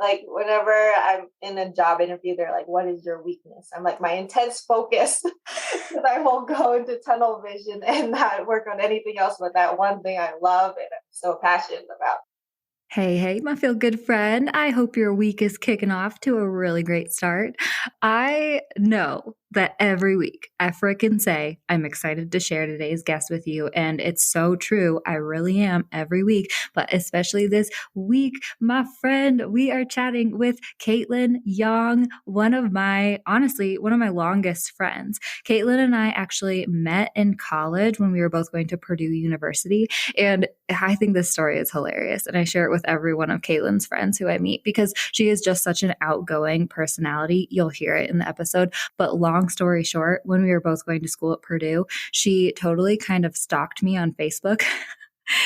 Like whenever I'm in a job interview, they're like, what is your weakness? I'm like, my intense focus. Because I will go into tunnel vision and not work on anything else but that one thing I love and I'm so passionate about. Hey, my feel good friend. I hope your week is kicking off to a really great start. I know that every week I frickin' say I'm excited to share today's guest with you. And it's so true. I really am every week, but especially this week, my friend, we are chatting with Caitlin Yong, one of my longest friends. Caitlin and I actually met in college when we were both going to Purdue University. And I think this story is hilarious. And I share it with every one of Caitlin's friends who I meet because she is just such an outgoing personality. You'll hear it in the episode. But long story short, when we were both going to school at Purdue, she totally kind of stalked me on Facebook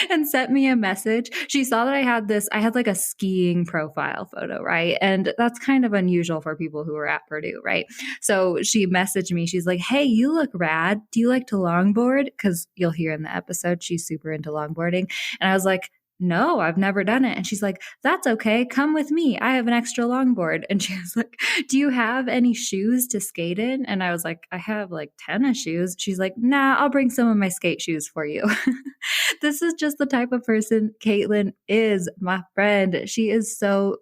and sent me a message. She saw that I had like a skiing profile photo, right? And that's kind of unusual for people who are at Purdue, right? So she messaged me. She's like, hey, you look rad. Do you like to longboard? Because you'll hear in the episode, she's super into longboarding. And I was like, no, I've never done it. And she's like, that's okay. Come with me. I have an extra longboard. And she was like, do you have any shoes to skate in? And I was like, I have like tennis shoes. She's like, nah, I'll bring some of my skate shoes for you. This is just the type of person Caitlin is, my friend. She is so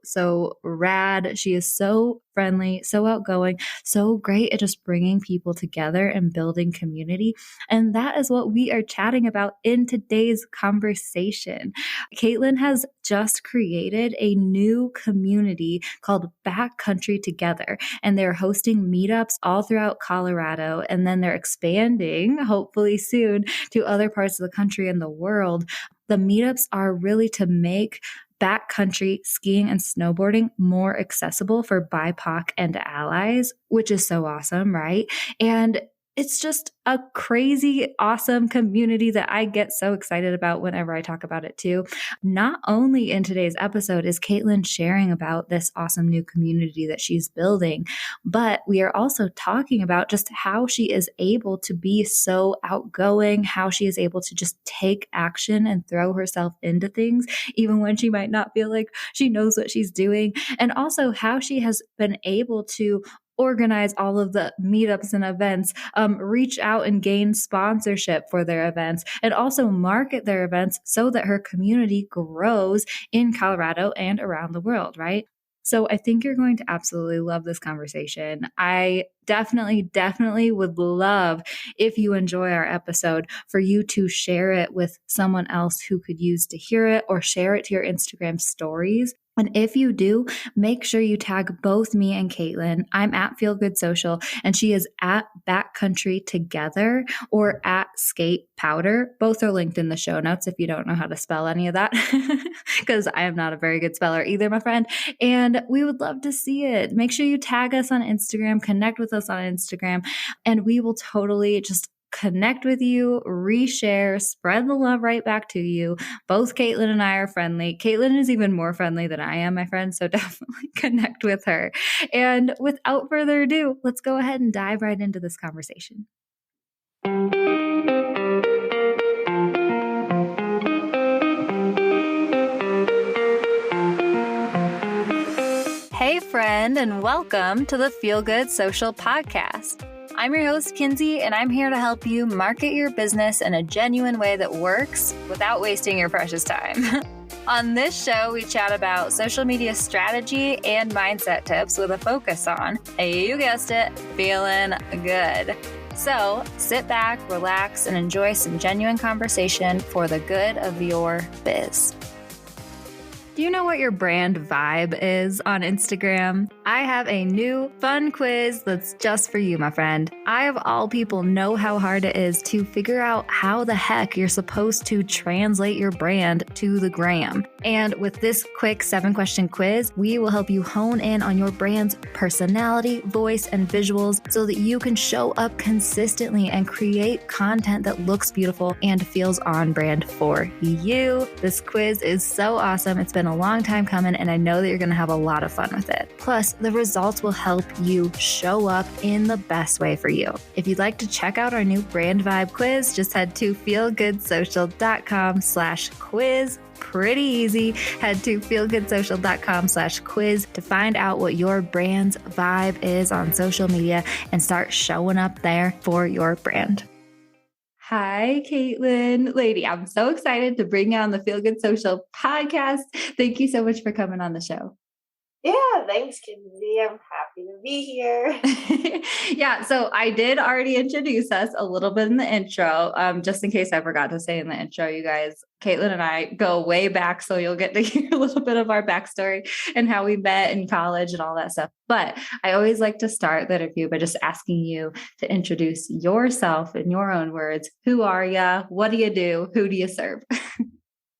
rad. She is so friendly, so outgoing, so great at just bringing people together and building community. And that is what we are chatting about in today's conversation. Caitlin has just created a new community called Backcountry Together, and they're hosting meetups all throughout Colorado, and then they're expanding, hopefully soon, to other parts of the country and the world. The meetups are really to make backcountry skiing and snowboarding more accessible for BIPOC and allies, which is so awesome, right? And it's just a crazy, awesome community that I get so excited about whenever I talk about it too. Not only in today's episode is Caitlin sharing about this awesome new community that she's building, but we are also talking about just how she is able to be so outgoing, how she is able to just take action and throw herself into things, even when she might not feel like she knows what she's doing, and also how she has been able to organize all of the meetups and events, reach out and gain sponsorship for their events, and also market their events so that her community grows in Colorado and around the world, right? So I think you're going to absolutely love this conversation. I definitely would love, if you enjoy our episode, for you to share it with someone else who could use to hear it, or share it to your Instagram stories. And if you do, make sure you tag both me and Caitlin. I'm at Feel Good Social, and she is at Backcountry Together or at Skate Powder. Both are linked in the show notes if you don't know how to spell any of that, because I am not a very good speller either, my friend. And we would love to see it. Make sure you tag us on Instagram, connect with us on Instagram, and we will totally just connect with you, reshare, spread the love right back to you. Both Caitlin and I are friendly. Caitlin is even more friendly than I am, my friend, so definitely connect with her. And without further ado, let's go ahead and dive right into this conversation. Hey, friend, and welcome to the Feel Good Social Podcast. I'm your host, Kinsey, and I'm here to help you market your business in a genuine way that works without wasting your precious time. On this show, we chat about social media strategy and mindset tips with a focus on, you guessed it, feeling good. So sit back, relax, and enjoy some genuine conversation for the good of your biz. Do you know what your brand vibe is on Instagram? I have a new fun quiz that's just for you, my friend. I, of all people, know how hard it is to figure out how the heck you're supposed to translate your brand to the gram. And with this quick 7-question quiz, we will help you hone in on your brand's personality, voice, and visuals so that you can show up consistently and create content that looks beautiful and feels on brand for you. This quiz is so awesome. It's been a long time coming, and I know that you're going to have a lot of fun with it. Plus, the results will help you show up in the best way for you. If you'd like to check out our new brand vibe quiz, just head to feelgoodsocial.com/quiz. pretty easy. Head to feelgoodsocial.com/quiz to find out what your brand's vibe is on social media and start showing up there for your brand. Hi, Caitlin. Lady, I'm so excited to bring you on the Feel Good Social podcast. Thank you so much for coming on the show. Yeah, thanks, Kinsey. I'm happy to be here. Yeah, so I did already introduce us a little bit in the intro. Just in case I forgot to say in the intro, you guys, Caitlin and I go way back, so you'll get to hear a little bit of our backstory and how we met in college and all that stuff. But I always like to start the interview by just asking you to introduce yourself in your own words. Who are you? What do you do? Who do you serve?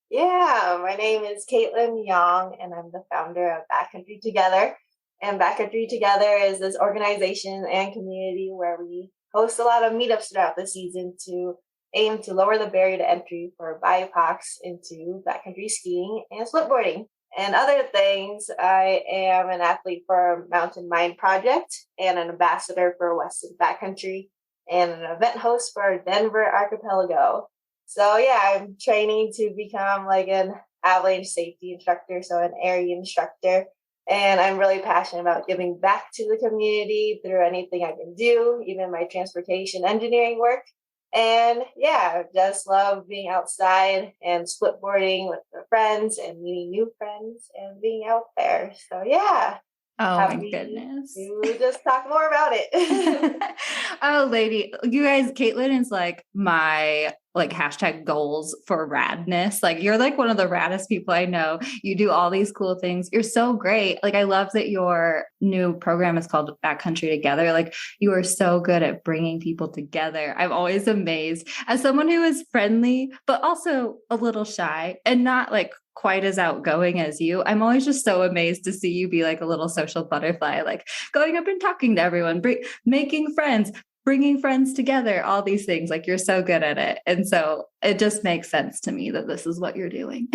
Yeah, my name is Caitlin Yong, and I'm the founder of Backcountry Together. And Backcountry Together is this organization and community where we host a lot of meetups throughout the season to aim to lower the barrier to entry for BIPOCs into backcountry skiing and splitboarding. And other things, I am an athlete for Mountain Mind Project and an ambassador for Weston Backcountry and an event host for Denver Archipelago. So yeah, I'm training to become like an avalanche safety instructor, so an area instructor. And I'm really passionate about giving back to the community through anything I can do, even my transportation engineering work. And yeah, I just love being outside and splitboarding with the friends and meeting new friends and being out there. So yeah. Oh my goodness. To just talk more about it. Oh, lady, you guys, Caitlin is like my hashtag goals for radness. Like you're like one of the raddest people I know. You do all these cool things. You're so great. Like I love that your new program is called Backcountry Together. Like you are so good at bringing people together. I'm always amazed as someone who is friendly, but also a little shy and not like quite as outgoing as you. I'm always just so amazed to see you be like a little social butterfly, like going up and talking to everyone, making friends, bringing friends together, all these things. Like you're so good at it. And so it just makes sense to me that this is what you're doing.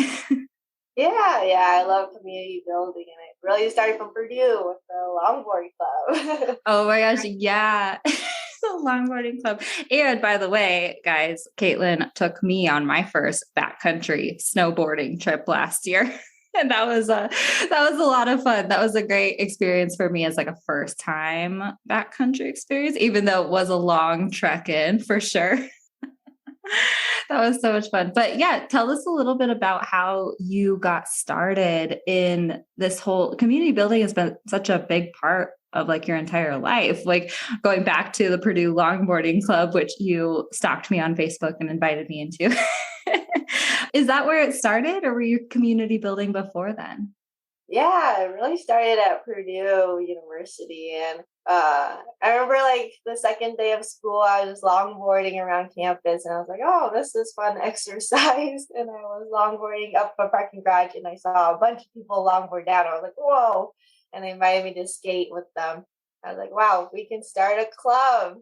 Yeah, I love community building, and it really started from Purdue with the longboard club. Oh my gosh, yeah. The longboarding club. And by the way, guys, Caitlin took me on my first backcountry snowboarding trip last year. And that was a lot of fun. That was a great experience for me as like a first time backcountry experience, even though it was a long trek in for sure. That was so much fun. But yeah, tell us a little bit about how you got started in this whole community building has been such a big part of like your entire life. Like going back to the Purdue Longboarding Club, which you stalked me on Facebook and invited me into. Is that where it started or were you community building before then? Yeah, it really started at Purdue University. And I remember like the second day of school, I was longboarding around campus and I was like, oh, this is fun exercise. And I was longboarding up a parking garage and I saw a bunch of people longboard down. I was like, whoa. And they invited me to skate with them. I was like, wow, we can start a club.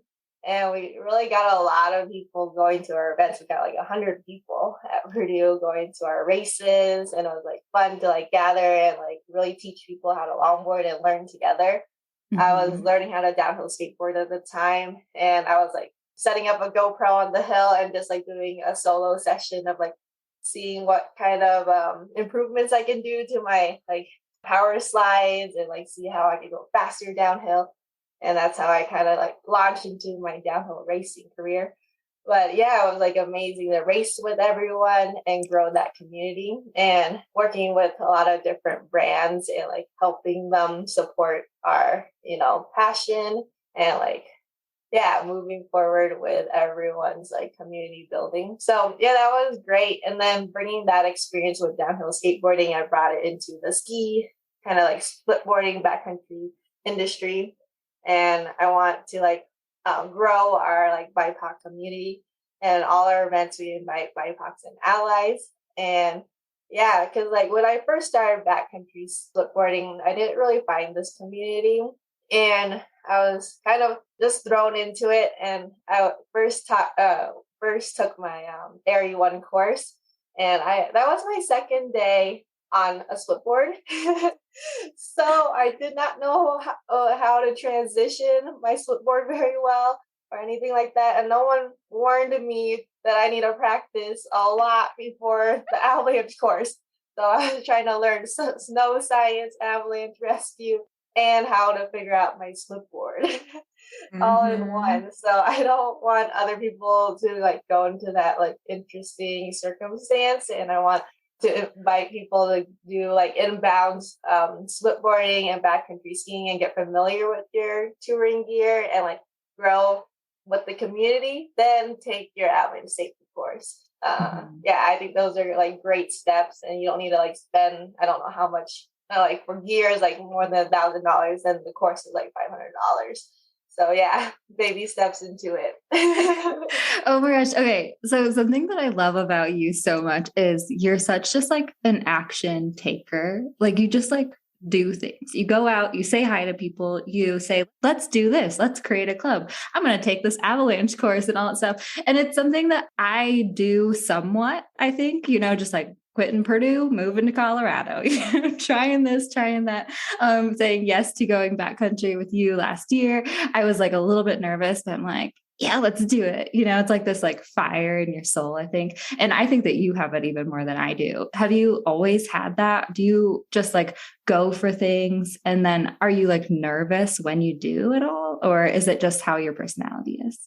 And we really got a lot of people going to our events. We got like 100 people at Purdue going to our races. And it was like fun to like gather and like really teach people how to longboard and learn together. Mm-hmm. I was learning how to downhill skateboard at the time. And I was like setting up a GoPro on the hill and just like doing a solo session of like seeing what kind of improvements I can do to my like power slides and like see how I can go faster downhill. And that's how I kind of like launched into my downhill racing career. But yeah, it was like amazing to race with everyone and grow that community and working with a lot of different brands and like helping them support our, passion and like, yeah, moving forward with everyone's like community building. So yeah, that was great. And then bringing that experience with downhill skateboarding, I brought it into the ski kind of like splitboarding backcountry industry. And I want to like grow our like BIPOC community and all our events. We invite BIPOCs and allies. And yeah, because like when I first started backcountry splitboarding, I didn't really find this community. And I was kind of just thrown into it. And I first took my Area 1 course. And that was my second day on a splitboard. So I did not know how to transition my splitboard very well or anything like that. And no one warned me that I need to practice a lot before the avalanche course. So I was trying to learn snow science, avalanche rescue, and how to figure out my splitboard all in Mm-hmm. one. So I don't want other people to like go into that like interesting circumstance, and I want to invite people to do like inbound splitboarding and backcountry skiing and get familiar with your touring gear and like grow with the community. Then take your avalanche safety course. Mm-hmm. Yeah, I think those are like great steps, and you don't need to like spend I don't know how much like for gear is like more than $1,000, and the course is like $500. So yeah, baby steps into it. Oh my gosh. Okay. So something that I love about you so much is you're such just like an action taker. Like you just like do things. You go out, you say hi to people, you say, let's do this, let's create a club. I'm going to take this avalanche course and all that stuff. And it's something that I do somewhat, I think, just like quitting Purdue, moving to Colorado, trying this, trying that, saying yes to going backcountry with you last year. I was like a little bit nervous, but I'm like, yeah, let's do it. It's like this like fire in your soul, I think. And I think that you have it even more than I do. Have you always had that? Do you just like go for things? And then are you like nervous when you do it all? Or is it just how your personality is?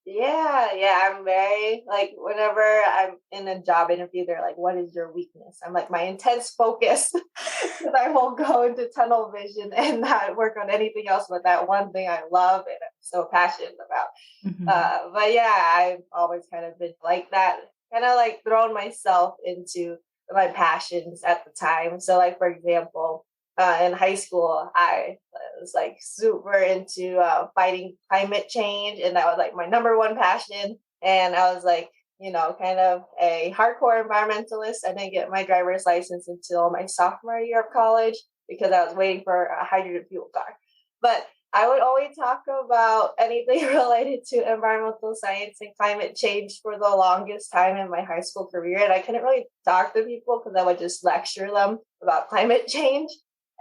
Yeah. I'm very like whenever I'm in a job interview, they're like, "What is your weakness?" I'm like, "My intense focus," because I will go into tunnel vision and not work on anything else but that one thing I love and I'm so passionate about. Mm-hmm. But yeah, I've always kind of been like that, kind of like thrown myself into my passions at the time. So, like for example, in high school, I was like super into fighting climate change, and that was like my number one passion. And I was like, kind of a hardcore environmentalist. I didn't get my driver's license until my sophomore year of college because I was waiting for a hydrogen fuel car. But I would always talk about anything related to environmental science and climate change for the longest time in my high school career. And I couldn't really talk to people because I would just lecture them about climate change.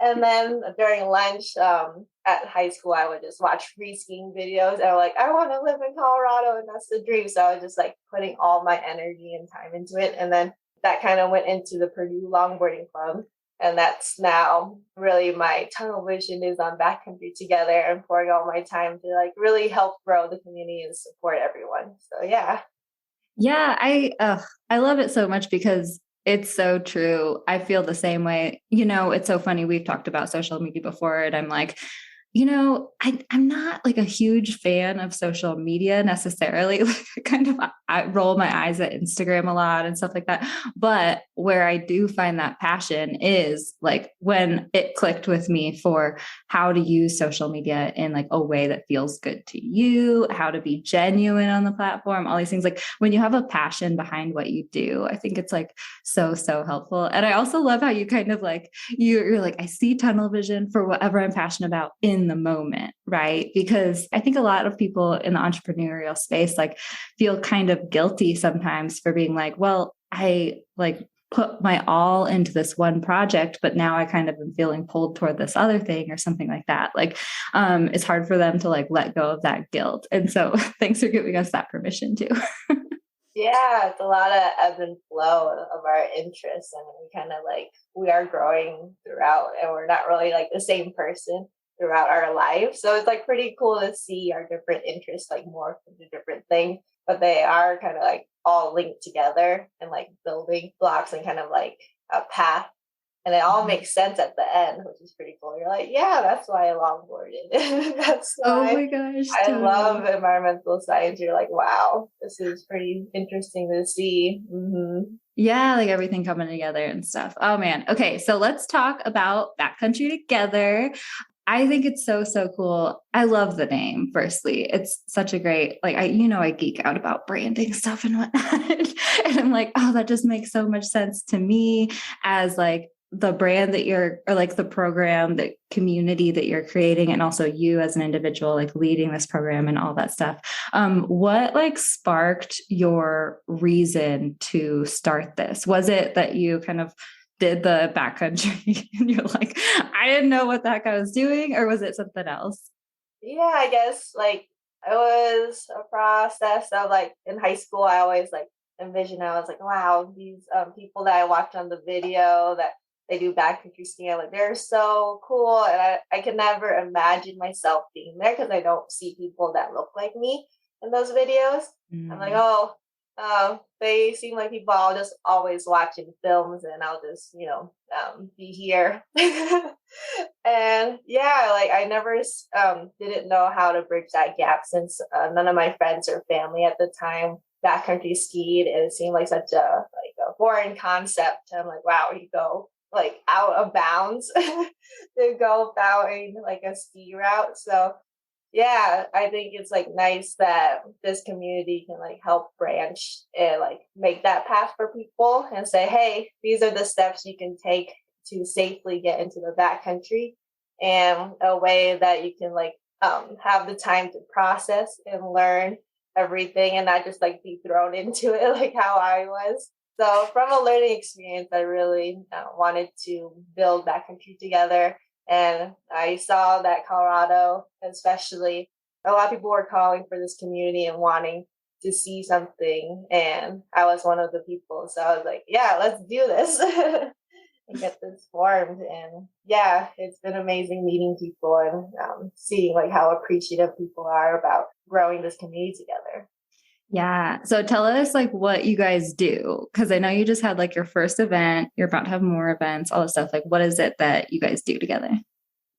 And then during lunch at high school, I would just watch free skiing videos. And I'm like, I want to live in Colorado, and that's the dream. So I was just like putting all my energy and time into it. And then that kind of went into the Purdue Longboarding Club. And that's now really my tunnel vision is on Backcountry Together and pouring all my time to like really help grow the community and support everyone. So yeah. Yeah, I love it so much because it's so true. I feel the same way. It's so funny. We've talked about social media before, and I'm like, I'm not like a huge fan of social media necessarily. Like kind of, I roll my eyes at Instagram a lot and stuff like that. But where I do find that passion is like when it clicked with me for how to use social media in like a way that feels good to you, how to be genuine on the platform, all these things. Like when you have a passion behind what you do, I think it's like so, so helpful. And I also love how you kind of like, you're like, I see tunnel vision for whatever I'm passionate about in the moment, right? Because I think a lot of people in the entrepreneurial space like feel kind of guilty sometimes for being like, well, I like put my all into this one project, but now I kind of am feeling pulled toward this other thing or something like that. Like it's hard for them to like let go of that guilt. And so thanks for giving us that permission too. Yeah, it's a lot of ebb and flow of our interests. And we kind of like, we are growing throughout, and we're not really like the same person throughout our life. So it's like pretty cool to see our different interests like morph into different things, but they are kind of like all linked together and like building blocks and kind of like a path, and it all makes sense at the end, which is pretty cool. You're like, yeah, that's why I longboarded. That's Oh why my gosh, I love totally. environmental science. You're like, wow, this is pretty interesting to see. Yeah, like everything coming together and stuff. Oh man. Okay, so let's talk about Backcountry Together. I think it's so, so cool. I love the name, firstly. It's such a great, like, I geek out about branding stuff and whatnot. And I'm like, oh, that just makes so much sense to me as like the brand that or like the program, the community that you're creating, and also you as an individual, like leading this program and all that stuff. What like sparked your reason to start this? Was it that you kind of did the backcountry and you're like, I didn't know what that guy was doing, or was it something else? Yeah, I guess like it was a process of like in high school, I always like envisioned, I was like, wow, these people that I watched on the video that they do backcountry skiing, like they're so cool. And I can never imagine myself being there because I don't see people that look like me in those videos. I'm like, Mm. oh, they seem like people I'll just always watch in films and I'll just, be here. And yeah, like I never didn't know how to bridge that gap since none of my friends or family at the time backcountry skied, and it seemed like such a foreign concept. I'm like, wow, you go like out of bounds to go following like a ski route. So yeah, I think it's like nice that this community can like help branch and like make that path for people and say, hey, these are the steps you can take to safely get into the backcountry, and a way that you can like have the time to process and learn everything and not just like be thrown into it like how I was. So from a learning experience, I really wanted to build Backcountry Together, and I saw that Colorado, especially, a lot of people were calling for this community and wanting to see something. And I was one of the people. So I was like, yeah, let's do this and get this formed. And yeah, it's been amazing meeting people and seeing like how appreciative people are about growing this community together. Yeah. So tell us like what you guys do. Cause I know you just had like your first event, you're about to have more events, all this stuff. Like what is it that you guys do together?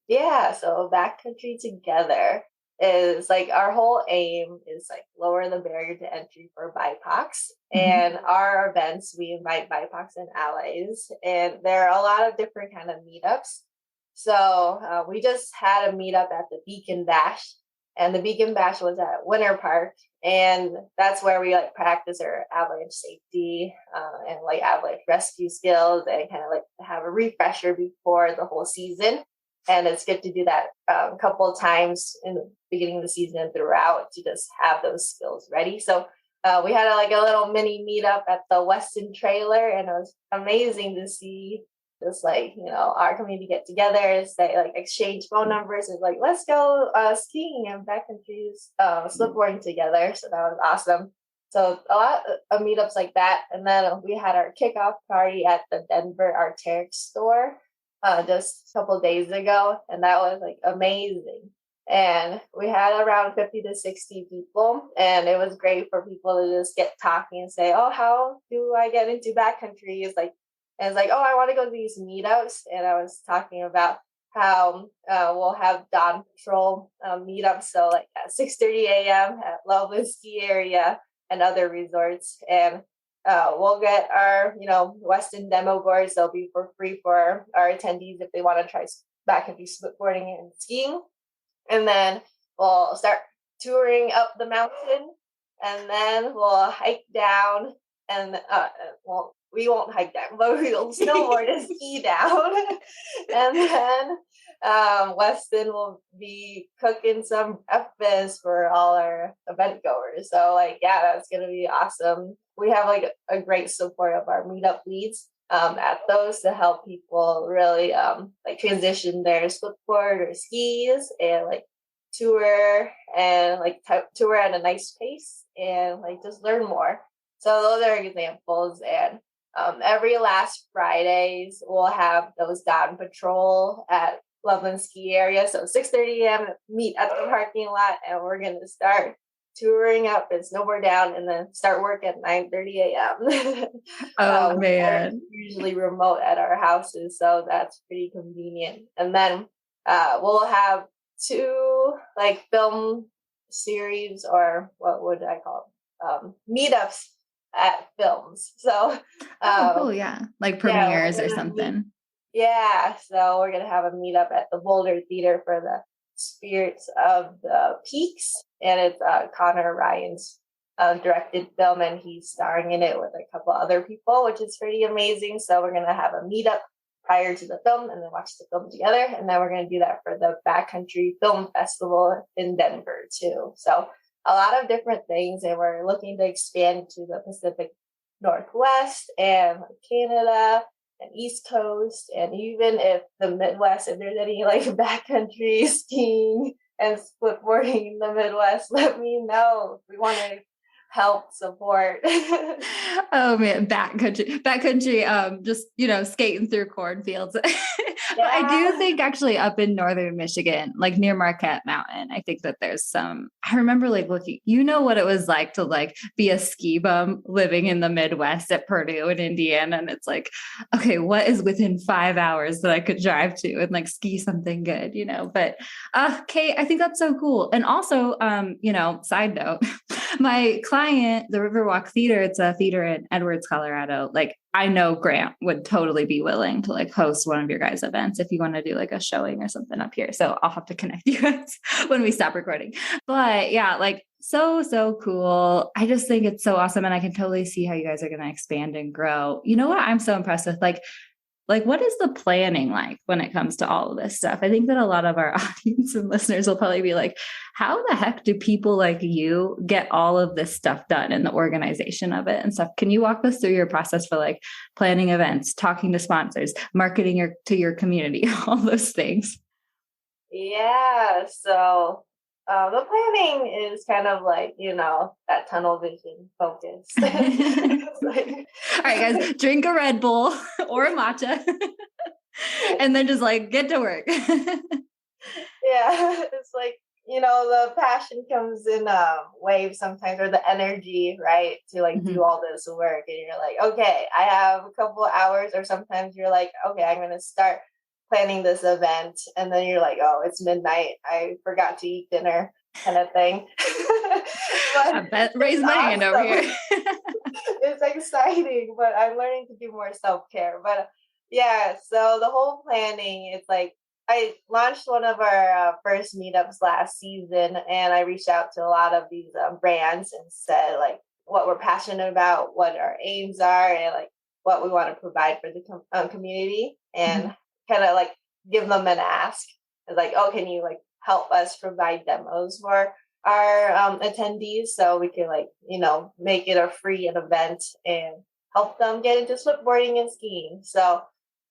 Yeah, so Backcountry Together is like our whole aim is like lower the barrier to entry for BIPOCs. Mhm. And our events, we invite BIPOCs and allies, and there are a lot of different kind of meetups. So we just had a meetup at the Beacon Bash, and the Beacon Bash was at Winter Park, and that's where we like practice our avalanche safety and like avalanche rescue skills, and kind of like have a refresher before the whole season. And it's good to do that a couple of times in the beginning of the season and throughout to just have those skills ready. So we had like a little mini meetup at the Weston trailer, and it was amazing to see just like our community get together, say like exchange phone numbers, and like let's go skiing and backcountry splitboarding together. So that was awesome. So a lot of meetups like that, and then we had our kickoff party at the Denver Arc'teryx store just a couple days ago, and that was like amazing. And we had around 50 to 60 people, and it was great for people to just get talking and say, "Oh, how do I get into backcountry?" And it's like, "Oh, I want to go to these meetups." And I was talking about how we'll have dawn patrol meetups, so like at 6:30 a.m. at Loveland Ski Area and other resorts, and we'll get our, Weston demo boards. They'll be for free for our attendees if they want to try backcountry splitboarding and skiing. And then we'll start touring up the mountain, and then we'll hike down, and well, we won't hike down, but we'll snowboard and ski down. And then Weston will be cooking some breakfast for all our event goers. So like, yeah, that's gonna be awesome. We have like a great support of our meetup leads at those to help people really like transition their splitboard or skis and like tour and like tour at a nice pace and like just learn more. So those are examples. And every last Fridays we'll have those dawn patrol at Loveland Ski Area. So 6:30 a.m. meet at the parking lot, and we're gonna start touring up and snowboard down, and then start work at 9:30 a.m. Oh We're man. usually remote at our houses, so that's pretty convenient. And then we'll have two like film series, or what would I call meetups at films. So Oh, cool. Yeah. Like yeah, premieres or we're gonna meet. something. Yeah, so we're gonna have a meetup at the Boulder Theater for the Spirits of the Peaks, and it's Connor Ryan's directed film, and he's starring in it with a couple other people, which is pretty amazing. So we're gonna have a meetup prior to the film, and then watch the film together, and then we're gonna do that for the Backcountry Film Festival in Denver too. So a lot of different things, and we're looking to expand to the Pacific Northwest and Canada and East Coast, and even if the Midwest, if there's any like backcountry skiing and splitboarding in the Midwest, let me know. We want to help support. Oh man, backcountry, just, skating through cornfields. But I do Yeah. think actually up in northern Michigan, like near Marquette Mountain, I think that there's I remember like looking, what it was like to like be a ski bum living in the Midwest at Purdue in Indiana. And it's like, okay, what is within 5 hours that I could drive to and like ski something good, But Kate, I think that's so cool. And also, side note, my client, the Riverwalk Theater, it's a theater in Edwards, Colorado. Like I know Grant would totally be willing to like host one of your guys' events if you want to do like a showing or something up here. So I'll have to connect you guys when we stop recording. But yeah, like so cool. I just think it's so awesome. And I can totally see how you guys are going to expand and grow. You know what I'm so impressed with? Like what is the planning like when it comes to all of this stuff? I think that a lot of our audience and listeners will probably be like, how the heck do people like you get all of this stuff done and the organization of it and stuff? Can you walk us through your process for like planning events, talking to sponsors, marketing to your community, all those things? Yeah. So the planning is kind of like, that tunnel vision focus. All right, guys, drink a Red Bull or a matcha and then just like get to work. Yeah, it's like, the passion comes in waves sometimes, or the energy, right? To like do all this work. And you're like, okay, I have a couple of hours, or sometimes you're like, okay, I'm going to start planning this event. And then you're like, oh, it's midnight. I forgot to eat dinner, kind of thing. Raise my hand over here. It's exciting, but I'm learning to do more self-care. But yeah, so the whole planning, it's like, I launched one of our first meetups last season, and I reached out to a lot of these brands and said like what we're passionate about, what our aims are, and like what we want to provide for the community, and kind of like give them an ask. It's like, oh, can you like help us provide demos for our attendees so we can like, make it a free event and help them get into splitboarding and skiing. So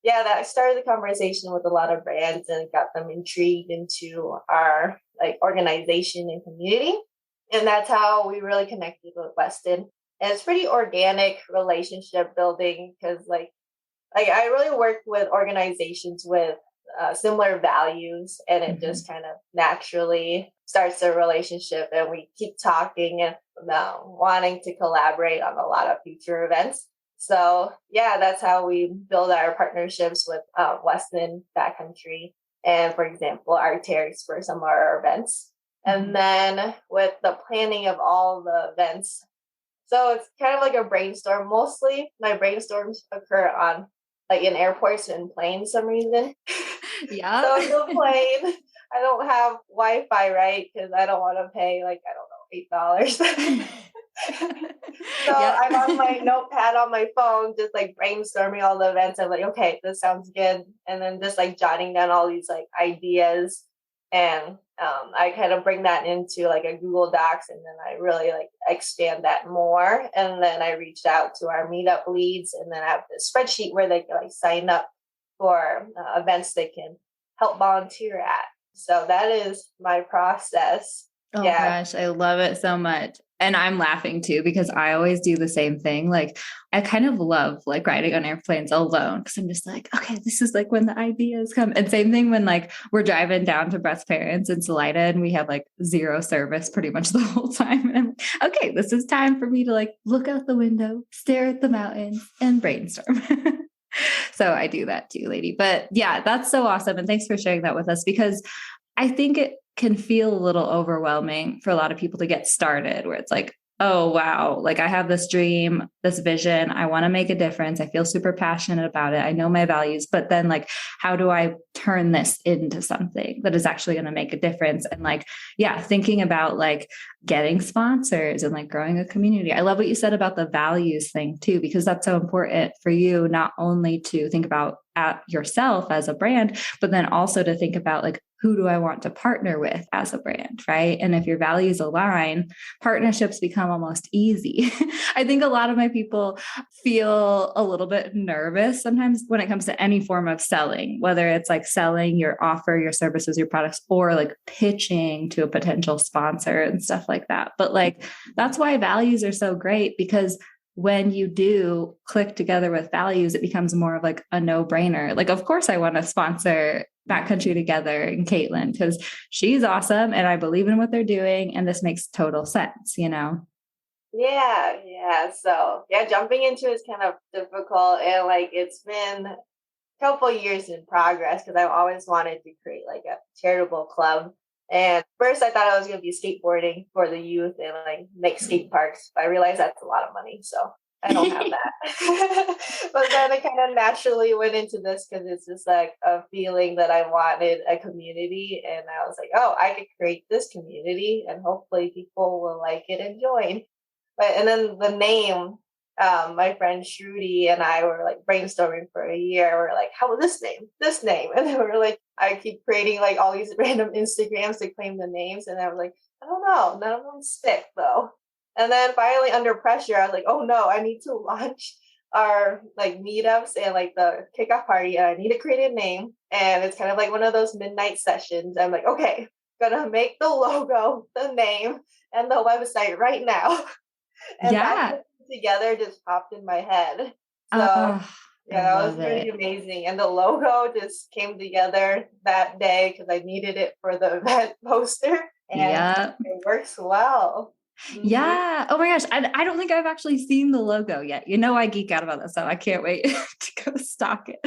yeah, that started the conversation with a lot of brands and got them intrigued into our like organization and community. And that's how we really connected with Weston. And it's pretty organic relationship building because like I really work with organizations with similar values, and it just kind of naturally starts a relationship, and we keep talking and wanting to collaborate on a lot of future events. So yeah, that's how we build our partnerships with Weston, Backcountry, and for example, Arc'teryx for some of our events. And then with the planning of all the events, so it's kind of like a brainstorm. Mostly my brainstorms occur on like in airports and planes some reason. Yeah. So in the plane, I don't have Wi-Fi, right? Because I don't want to pay like, I don't know, $8. So I'm on my notepad on my phone, just like brainstorming all the events. I'm like, okay, this sounds good. And then just like jotting down all these like ideas. And I kind of bring that into like a Google Docs, and then I really like expand that more. And then I reached out to our meetup leads, and then I have this spreadsheet where they can like sign up for events they can help volunteer at. So that is my process. Oh gosh, I love it so much. And I'm laughing too, because I always do the same thing. Like I kind of love like riding on airplanes alone, because I'm just like, okay, this is like when the ideas come. And same thing when like we're driving down to Brett's parents in Salida and we have like zero service pretty much the whole time. And I'm like, okay, this is time for me to like look out the window, stare at the mountains and brainstorm. So I do that too, lady. But yeah, that's so awesome. And thanks for sharing that with us, because I think it can feel a little overwhelming for a lot of people to get started, where it's like, oh, wow, like I have this dream, this vision. I want to make a difference. I feel super passionate about it. I know my values, but then like, how do I turn this into something that is actually going to make a difference? And like, yeah, thinking about like getting sponsors and like growing a community. I love what you said about the values thing too, because that's so important for you, not only to think about at yourself as a brand, but then also to think about like, who do I want to partner with as a brand, right? And if your values align, partnerships become almost easy. I think a lot of my people feel a little bit nervous sometimes when it comes to any form of selling, whether it's like selling your offer, your services, your products, or like pitching to a potential sponsor and stuff like that. But like, that's why values are so great, because when you do click together with values, it becomes more of like a no-brainer. Like, of course, I want to sponsor Backcountry Together and Caitlin because she's awesome and I believe in what they're doing. And this makes total sense, you know? Yeah. So yeah, jumping into it is kind of difficult, and like it's been a couple years in progress because I've always wanted to create like a charitable club. And first, I thought I was going to be skateboarding for the youth and like make skate parks, but I realized that's a lot of money, so I don't have that. But then I kind of naturally went into this because it's just like a feeling that I wanted a community, and I was like, oh, I could create this community, and hopefully people will like it and join. But and then the name, my friend Shruti and I were like brainstorming for a year. We're like, how about this name? This name. And then we were like, I keep creating like all these random Instagrams to claim the names. And I was like, I don't know. None of them stick though. And then finally under pressure, I was like, oh no, I need to launch our like meetups and like the kickoff party. And I need to create a name. And it's kind of like one of those midnight sessions. I'm like, okay, gonna make the logo, the name, and the website right now. And Yeah. that together just popped in my head. So yeah, that was really amazing. And the logo just came together that day because I needed it for the event poster. And it works well. Yeah. Oh my gosh. I don't think I've actually seen the logo yet. You know, I geek out about this, so I can't wait to go stalk it.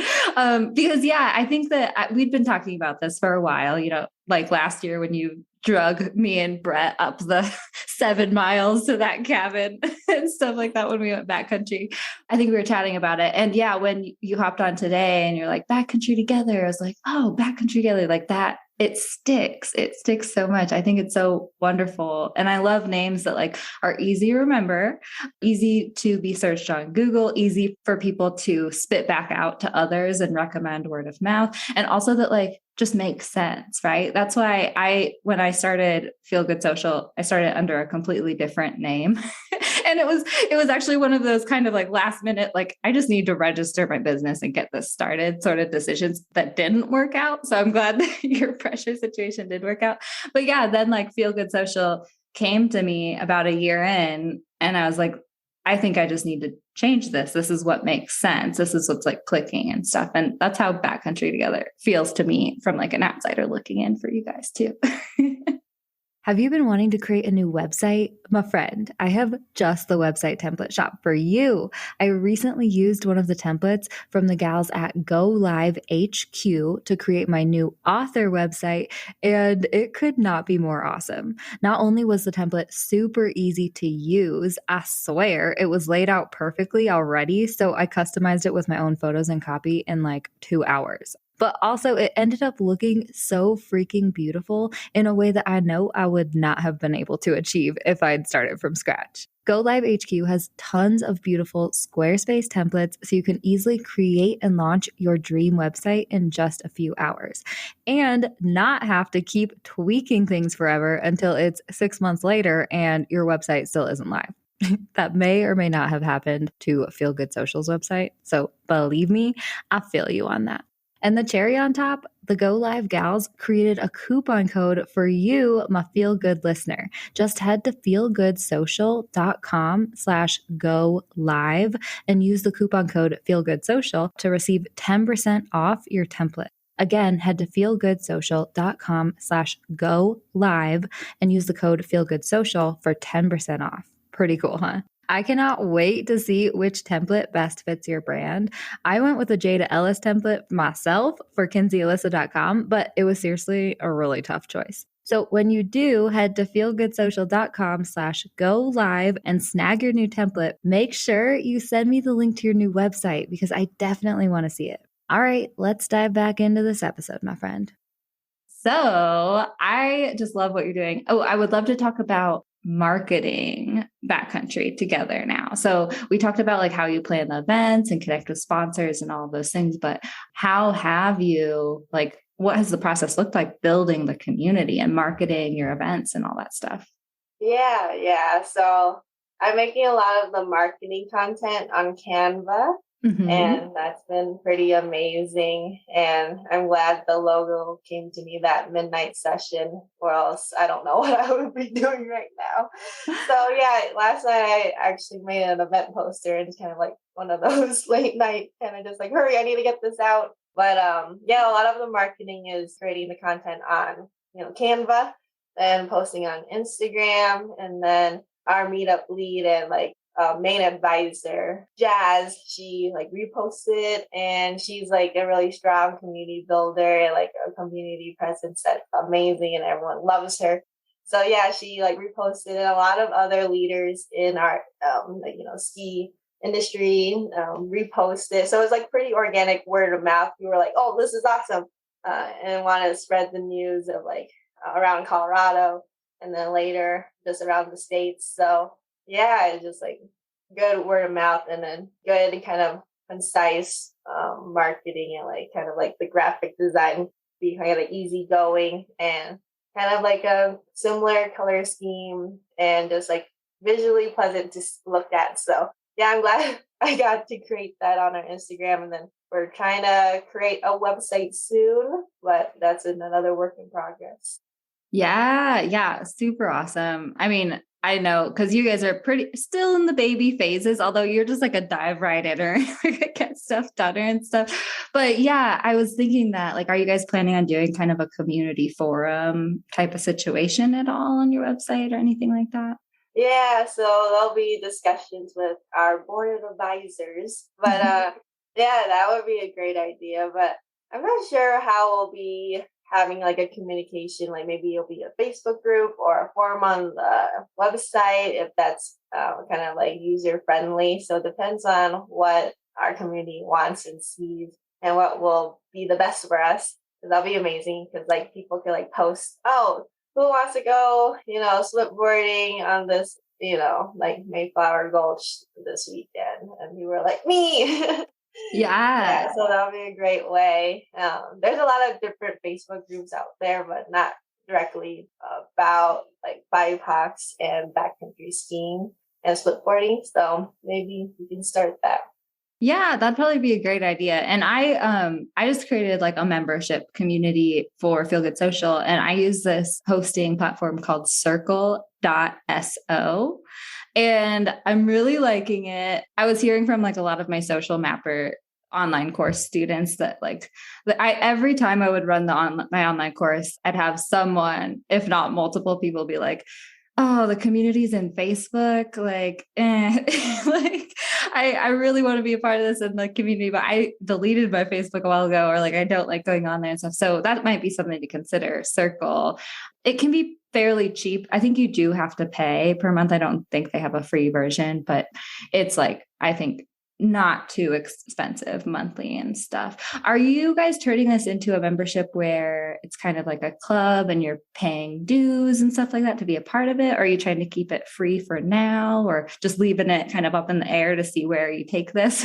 Because yeah, I think that we'd been talking about this for a while, you know, like last year when you drug me and Brett up the 7 miles to that cabin and stuff like that when we went backcountry. I think we were chatting about it. And yeah, when you hopped on today and you're like, Backcountry Together, I was like, oh, Backcountry Together, like that. It sticks. It sticks so much. I think it's so wonderful. And I love names that like are easy to remember, easy to be searched on Google, easy for people to spit back out to others and recommend word of mouth. And also that like just makes sense, right? That's why when I started Feel Good Social, I started under a completely different name. And it was actually one of those kind of like last minute, like, I just need to register my business and get this started sort of decisions that didn't work out. So I'm glad that your pressure situation did work out. But yeah, then like Feel Good Social came to me about a year in, and I was like, I think I just need to change this. This is what makes sense. This is what's like clicking and stuff. And that's how Backcountry Together feels to me from like an outsider looking in for you guys too. Have you been wanting to create a new website? My friend, I have just the website template shop for you. I recently used one of the templates from the gals at Go Live HQ to create my new author website, and it could not be more awesome. Not only was the template super easy to use, I swear it was laid out perfectly already, so I customized it with my own photos and copy in like 2 hours. But also it ended up looking so freaking beautiful in a way that I know I would not have been able to achieve if I'd started from scratch. Go Live HQ has tons of beautiful Squarespace templates so you can easily create and launch your dream website in just a few hours and not have to keep tweaking things forever until it's 6 months later and your website still isn't live. That may or may not have happened to Feel Good Social's website. So believe me, I feel you on that. And the cherry on top, the Go Live gals created a coupon code for you, my Feel Good listener. Just head to feelgoodsocial.com/go live and use the coupon code feelgoodsocial to receive 10% off your template. Again, head to feelgoodsocial.com/go live and use the code feelgoodsocial for 10% off. Pretty cool, huh? I cannot wait to see which template best fits your brand. I went with a Jada Ellis template myself for kinseyalissa.com, but it was seriously a really tough choice. So when you do, head to feelgoodsocial.com/go live and snag your new template. Make sure you send me the link to your new website because I definitely want to see it. All right, let's dive back into this episode, my friend. So I just love what you're doing. Oh, I would love to talk about marketing Backcountry Together now. So we talked about like how you plan the events and connect with sponsors and all of those things, but how have you like what has the process looked like building the community and marketing your events and all that stuff? Yeah. So I'm making a lot of the marketing content on Canva, Mm-hmm. and that's been pretty amazing. And I'm glad the logo came to me that midnight session, or else I don't know what I would be doing right now. So yeah, last night I actually made an event poster, and it's kind of like one of those late night kind of just like, hurry, I need to get this out. But yeah, a lot of the marketing is creating the content on, Canva and posting on Instagram, and then our meetup lead and like main advisor, Jazz, she like reposted, and she's like a really strong community builder and like a community presence that's amazing and everyone loves her. So yeah, she like reposted, and a lot of other leaders in our like, ski industry reposted. So it was like pretty organic word of mouth. We were like, oh, this is awesome. And wanted to spread the news of like around Colorado, and then later just around the States. So yeah, it's just like good word of mouth, and then good kind of concise marketing, and like kind of like the graphic design be kind of easygoing and kind of like a similar color scheme and just like visually pleasant to look at. So yeah, I'm glad I got to create that on our Instagram, and then we're trying to create a website soon, but that's another work in progress. Yeah, super awesome. I mean, I know because you guys are pretty still in the baby phases, although you're just like a dive right in or get stuff done and stuff. But yeah, I was thinking that like, are you guys planning on doing kind of a community forum type of situation at all on your website or anything like that? Yeah, so there'll be discussions with our board of advisors. But yeah, that would be a great idea. But I'm not sure how we'll be having like a communication, like maybe it'll be a Facebook group or a forum on the website, if that's kind of like user friendly. So it depends on what our community wants and sees and what will be the best for us. 'Cause that'll be amazing because like people can like post, oh, who wants to go, splitboarding on this, like Mayflower Gulch this weekend? And we were like, me. Yeah, Yeah. so that'll be a great way. There's a lot of different Facebook groups out there, but not directly about like BIPOCs and backcountry skiing and splitboarding. So maybe we can start that. Yeah, that'd probably be a great idea. And I just created like a membership community for Feel Good Social, and I use this hosting platform called circle.so, and I'm really liking it. I was hearing from like a lot of my social mapper online course students that like that I every time I would run my online course, I'd have someone, if not multiple people, be like, oh, the community's in Facebook, like, like I really want to be a part of this in the community, but I deleted my Facebook a while ago, or like I don't like going on there and stuff. So that might be something to consider. Circle. It can be fairly cheap. I think you do have to pay per month. I don't think they have a free version, but it's like, I think not too expensive monthly and stuff. Are you guys turning this into a membership where it's kind of like a club and you're paying dues and stuff like that to be a part of it? Or are you trying to keep it free for now, or just leaving it kind of up in the air to see where you take this?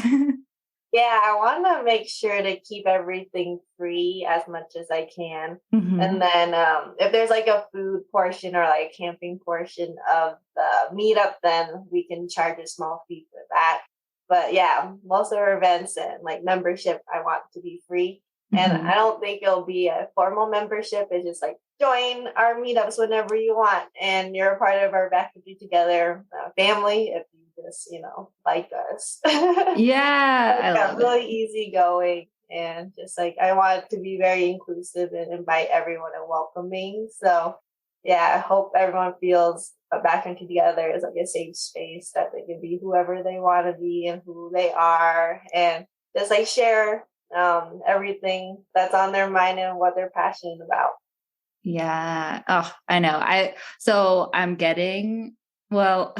Yeah, I want to make sure to keep everything free as much as I can. And Mm-hmm. then if there's like a food portion or like a camping portion of the meetup, then we can charge a small fee for that. But yeah, most of our events and like membership, I want to be free. And Mm-hmm. I don't think it'll be a formal membership. It's just like join our meetups whenever you want. And you're a part of our Backcountry Together family if you just, like us. Yeah, I Yeah, love it. really easygoing, and just like I want to be very inclusive and invite everyone and welcoming. So yeah, I hope everyone feels a Backcountry Together is like a safe space that they can be whoever they want to be and who they are, and just like share everything that's on their mind and what they're passionate about. Yeah. Oh, I know. So I'm getting, well,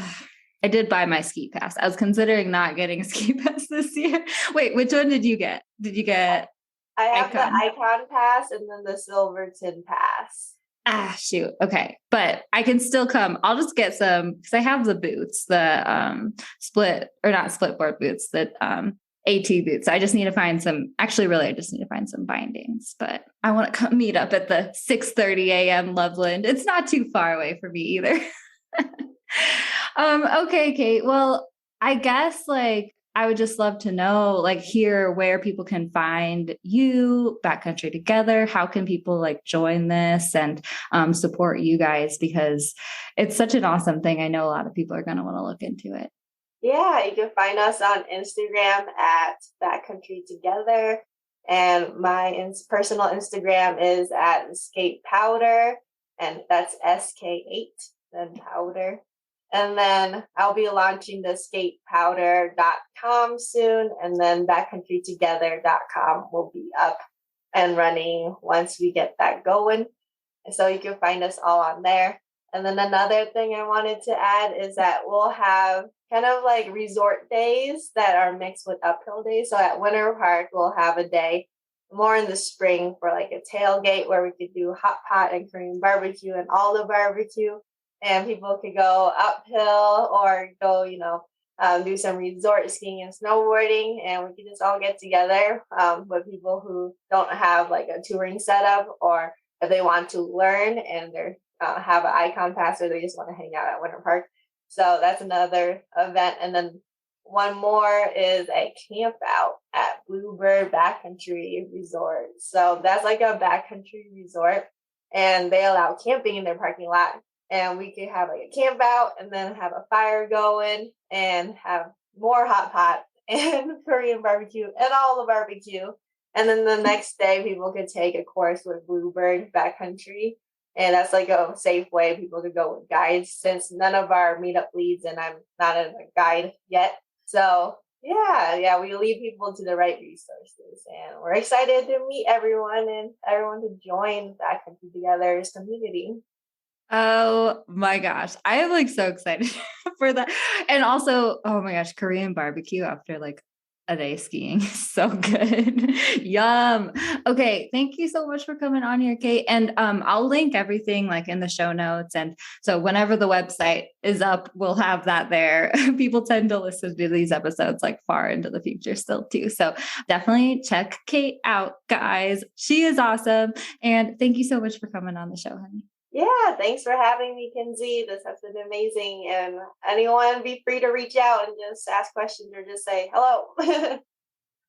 I did buy my ski pass. I was considering not getting a ski pass this year. Wait, which one did you get? Did you get I have the Icon? Icon Pass and then the Silverton Pass. Ah, shoot. Okay. But I can still come. I'll just get some because I have the boots, the split or not split board boots, that AT boots. I just need to find some, actually, really, I just need to find some bindings, but I want to come meet up at the 6:30 a.m. Loveland. It's not too far away for me either. Okay, Kate. Well, I guess like I would just love to know, like, hear where people can find you, Backcountry Together. How can people like join this and support you guys? Because it's such an awesome thing. I know a lot of people are going to want to look into it. Yeah, you can find us on Instagram at Backcountry Together. And my personal Instagram is at Skate Powder, and that's SK8, then powder. And then I'll be launching the skatepowder.com soon, and then backcountrytogether.com will be up and running once we get that going. And so you can find us all on there. And then another thing I wanted to add is that we'll have kind of like resort days that are mixed with uphill days. So at Winter Park, we'll have a day more in the spring for like a tailgate where we could do hot pot and Korean barbecue and all the barbecue. And people could go uphill or go, do some resort skiing and snowboarding. And we could just all get together with people who don't have like a touring setup, or if they want to learn and they're have an icon pass, or they just want to hang out at Winter Park. So that's another event. And then one more is a camp out at Bluebird Backcountry Resort. So that's like a backcountry resort, and they allow camping in their parking lot. And we could have like a camp out and then have a fire going and have more hot pot and Korean barbecue and all the barbecue. And then the next day, people could take a course with Bluebird Backcountry. And that's like a safe way people could go with guides, since none of our meetup leads, and I'm not a guide yet. So yeah, we lead people to the right resources. And we're excited to meet everyone and everyone to join Backcountry Together's community. Oh my gosh. I am like so excited for that. And also, oh my gosh, Korean barbecue after like a day skiing. So good. Yum. Okay. Thank you so much for coming on here, Kate. And I'll link everything like in the show notes. And so whenever the website is up, we'll have that there. People tend to listen to these episodes like far into the future still too. So definitely check Kate out, guys. She is awesome. And thank you so much for coming on the show, honey. Yeah, thanks for having me, Kinsey. This has been amazing. And anyone, be free to reach out and just ask questions or just say hello.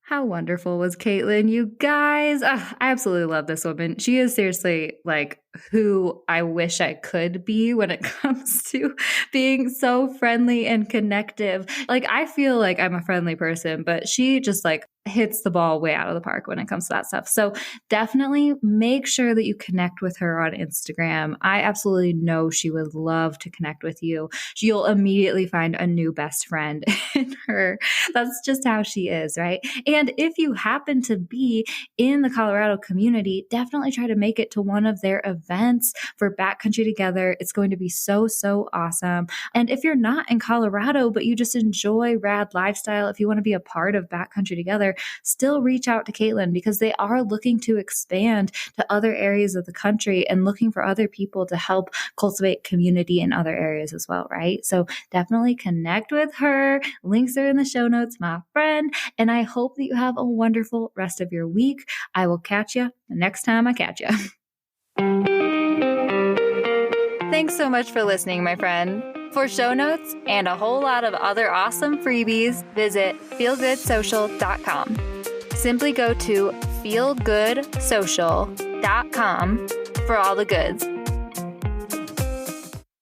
How wonderful was Caitlin? You guys, I absolutely love this woman. She is seriously like who I wish I could be when it comes to being so friendly and connective. Like, I feel like I'm a friendly person, but she just like hits the ball way out of the park when it comes to that stuff. So definitely make sure that you connect with her on Instagram. I absolutely know she would love to connect with you. You'll immediately find a new best friend in her. That's just how she is, right? And if you happen to be in the Colorado community, definitely try to make it to one of their events for Backcountry Together. It's going to be so, so awesome. And if you're not in Colorado, but you just enjoy rad lifestyle, if you want to be a part of Backcountry Together, still reach out to Caitlin, because they are looking to expand to other areas of the country and looking for other people to help cultivate community in other areas as well, right? So definitely connect with her. Links are in the show notes, my friend. And I hope that you have a wonderful rest of your week. I will catch you the next time I catch you. Thanks so much for listening, my friend. For show notes and a whole lot of other awesome freebies, visit feelgoodsocial.com. Simply go to feelgoodsocial.com for all the goods.